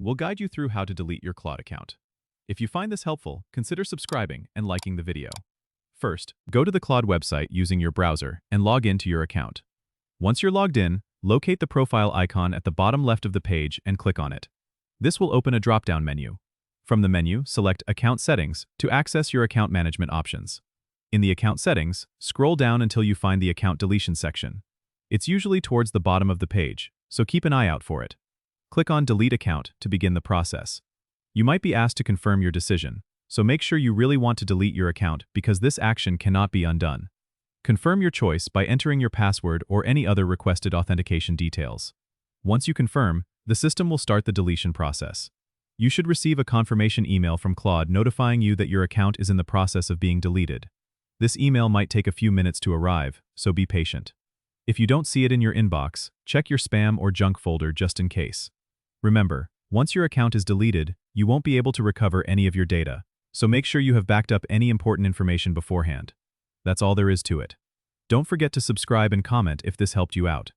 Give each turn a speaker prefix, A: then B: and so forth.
A: we'll guide you through how to delete your Claude account. If you find this helpful, consider subscribing and liking the video. First, go to the Claude website using your browser and log into your account. Once you're logged in, locate the profile icon at the bottom left of the page and click on it. This will open a drop-down menu. From the menu, select Account Settings to access your account management options. In the Account Settings, scroll down until you find the Account Deletion section. It's usually towards the bottom of the page, so keep an eye out for it. Click on Delete Account to begin the process. You might be asked to confirm your decision, so make sure you really want to delete your account because this action cannot be undone. Confirm your choice by entering your password or any other requested authentication details. Once you confirm, the system will start the deletion process. You should receive a confirmation email from Claude notifying you that your account is in the process of being deleted. This email might take a few minutes to arrive, so be patient. If you don't see it in your inbox, check your spam or junk folder just in case. Remember, once your account is deleted, you won't be able to recover any of your data, so make sure you have backed up any important information beforehand. That's all there is to it. Don't forget to subscribe and comment if this helped you out.